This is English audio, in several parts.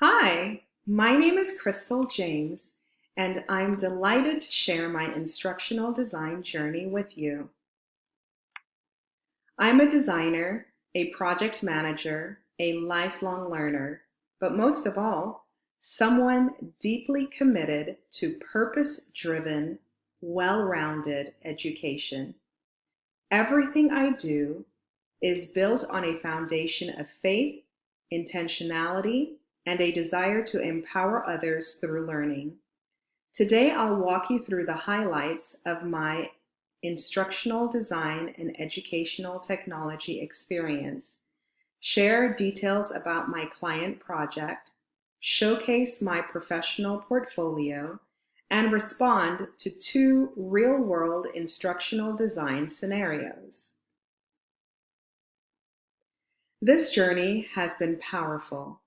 Hi, my name is Crystal James, and I'm delighted to share my instructional design journey with you. I'm a designer, a project manager, a lifelong learner, but most of all, someone deeply committed to purpose-driven, well-rounded education. Everything I do is built on a foundation of faith, intentionality, and a desire to empower others through learning. Today, I'll walk you through the highlights of my instructional design and educational technology experience, share details about my client project, showcase my professional portfolio, and respond to two real-world instructional design scenarios. This journey has been powerful.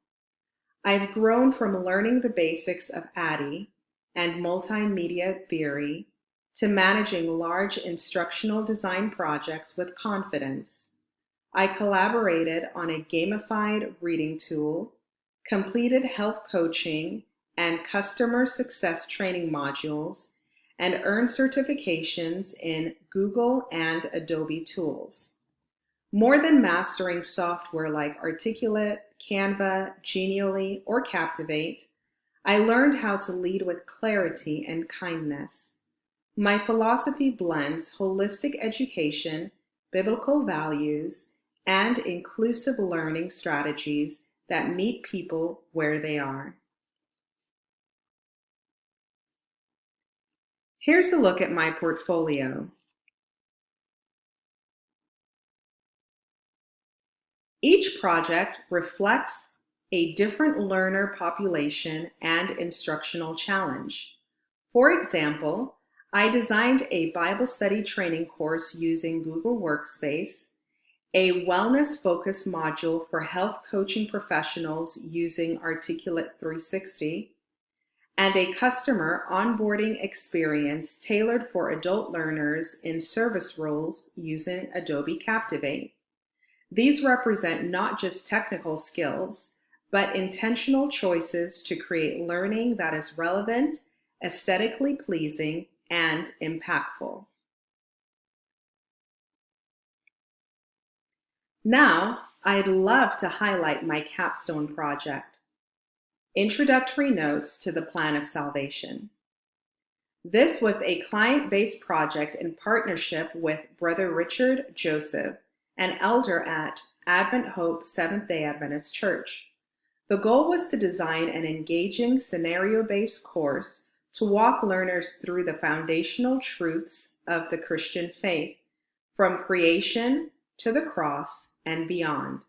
I've grown from learning the basics of IDET and multimedia theory to managing large instructional design projects with confidence. I collaborated on a gamified reading tool, completed health coaching and customer success training modules, and earned certifications in Google and Adobe tools. More than mastering software like Articulate, Canva, Genially, or Captivate, I learned how to lead with clarity and kindness. My philosophy blends holistic education, biblical values, and inclusive learning strategies that meet people where they are. Here's a look at my portfolio. Each project reflects a different learner population and instructional challenge. For example, I designed a Bible study training course using Google Workspace, a wellness-focused module for health coaching professionals using Articulate 360, and a customer onboarding experience tailored for adult learners in service roles using Adobe Captivate. These represent not just technical skills, but intentional choices to create learning that is relevant, aesthetically pleasing, and impactful. Now, I'd love to highlight my capstone project, Introductory Notes to the Plan of Salvation. This was a client-based project in partnership with Brother Richard Joseph, an elder at Advent Hope Seventh-day Adventist Church. The goal was to design an engaging scenario-based course to walk learners through the foundational truths of the Christian faith, from creation to the cross and beyond.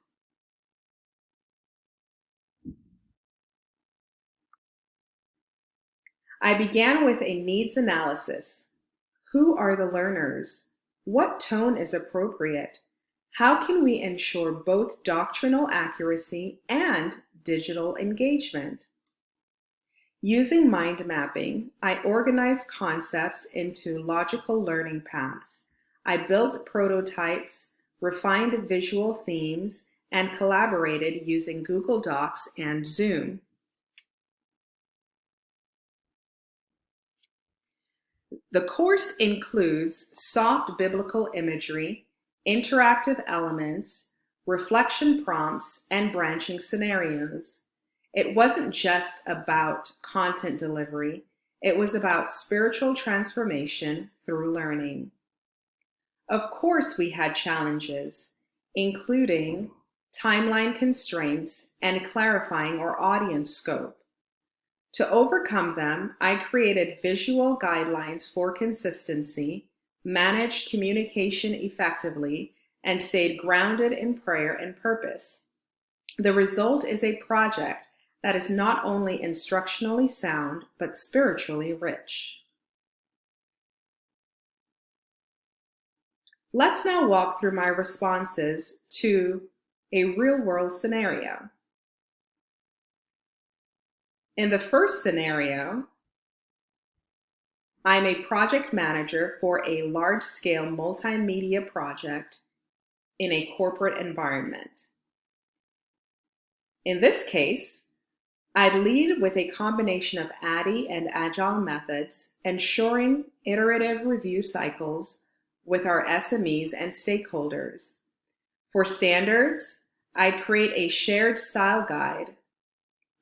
I began with a needs analysis. Who are the learners? What tone is appropriate? How can we ensure both doctrinal accuracy and digital engagement? Using mind mapping, I organized concepts into logical learning paths. I built prototypes, refined visual themes, and collaborated using Google Docs and Zoom. The course includes soft biblical imagery, interactive elements, reflection prompts, and branching scenarios. It wasn't just about content delivery, it was about spiritual transformation through learning. Of course, we had challenges, including timeline constraints and clarifying our audience scope. To overcome them, I created visual guidelines for consistency, managed communication effectively, and stayed grounded in prayer and purpose. The result is a project that is not only instructionally sound, but spiritually rich. Let's now walk through my responses to a real-world scenario. In the first scenario, I'm a project manager for a large-scale multimedia project in a corporate environment. In this case, I'd lead with a combination of ADDIE and Agile methods, ensuring iterative review cycles with our SMEs and stakeholders. For standards, I'd create a shared style guide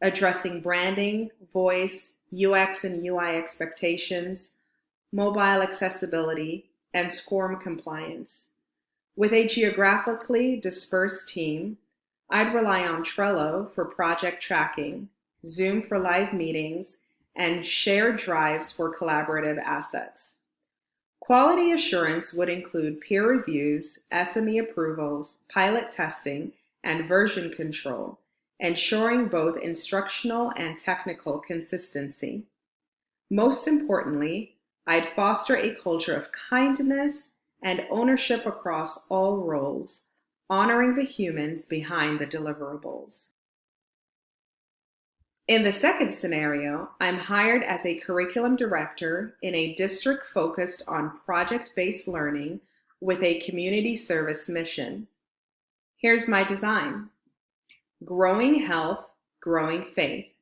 addressing branding, voice, UX and UI expectations, mobile accessibility, and SCORM compliance. With a geographically dispersed team, I'd rely on Trello for project tracking, Zoom for live meetings, and shared drives for collaborative assets. Quality assurance would include peer reviews, SME approvals, pilot testing, and version control, ensuring both instructional and technical consistency. Most importantly, I'd foster a culture of kindness and ownership across all roles, honoring the humans behind the deliverables. In the second scenario, I'm hired as a curriculum director in a district focused on project-based learning with a community service mission. Here's my design. Growing health, growing faith.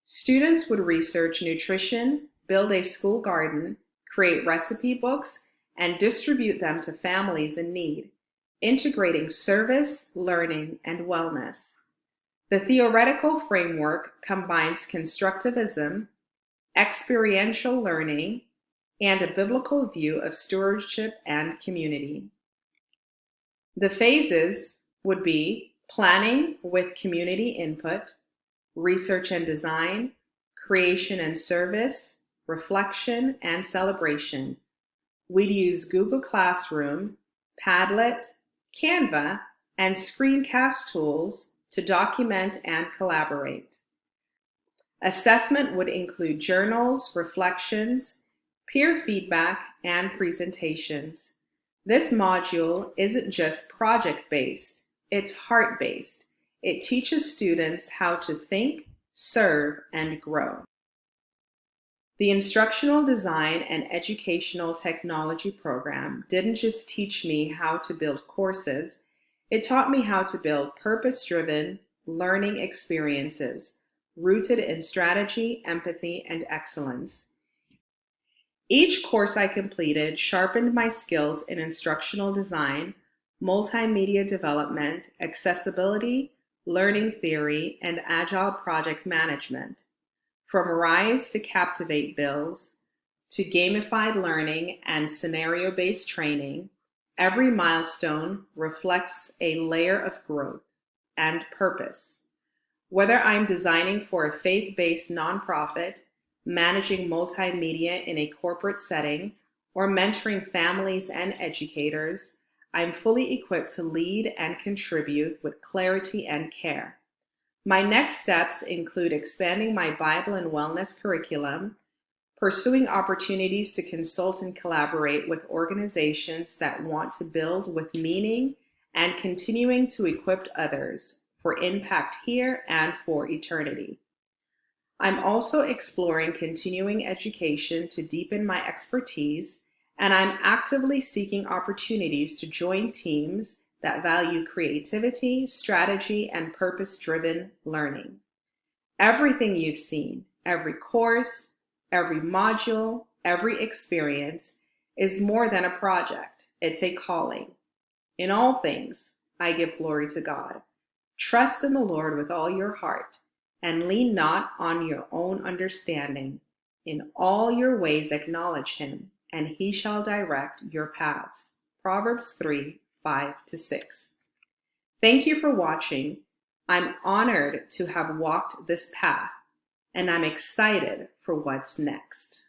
Students would research nutrition, build a school garden, create recipe books, and distribute them to families in need, integrating service, learning, and wellness. The theoretical framework combines constructivism, experiential learning, and a biblical view of stewardship and community. The phases would be planning with community input, research and design, creation and service, reflection, and celebration. We'd use Google Classroom, Padlet, Canva, and screencast tools to document and collaborate. Assessment would include journals, reflections, peer feedback, and presentations. This module isn't just project-based, it's heart-based. It teaches students how to think, serve, and grow. The Instructional Design and Educational Technology program didn't just teach me how to build courses, it taught me how to build purpose-driven learning experiences rooted in strategy, empathy, and excellence. Each course I completed sharpened my skills in instructional design, multimedia development, accessibility, learning theory, and agile project management. From Rise to Captivate builds, to gamified learning and scenario-based training, every milestone reflects a layer of growth and purpose. Whether I'm designing for a faith-based nonprofit, managing multimedia in a corporate setting, or mentoring families and educators, I'm fully equipped to lead and contribute with clarity and care. My next steps include expanding my Bible and wellness curriculum, pursuing opportunities to consult and collaborate with organizations that want to build with meaning, and continuing to equip others for impact here and for eternity. I'm also exploring continuing education to deepen my expertise, and I'm actively seeking opportunities to join teams that value creativity, strategy, and purpose-driven learning. Everything you've seen, every course, every module, every experience is more than a project. It's a calling. In all things, I give glory to God. Trust in the Lord with all your heart, and lean not on your own understanding. In all your ways acknowledge him, and he shall direct your paths. Proverbs 3:5-6. Thank you for watching. I'm honored to have walked this path, and I'm excited for what's next.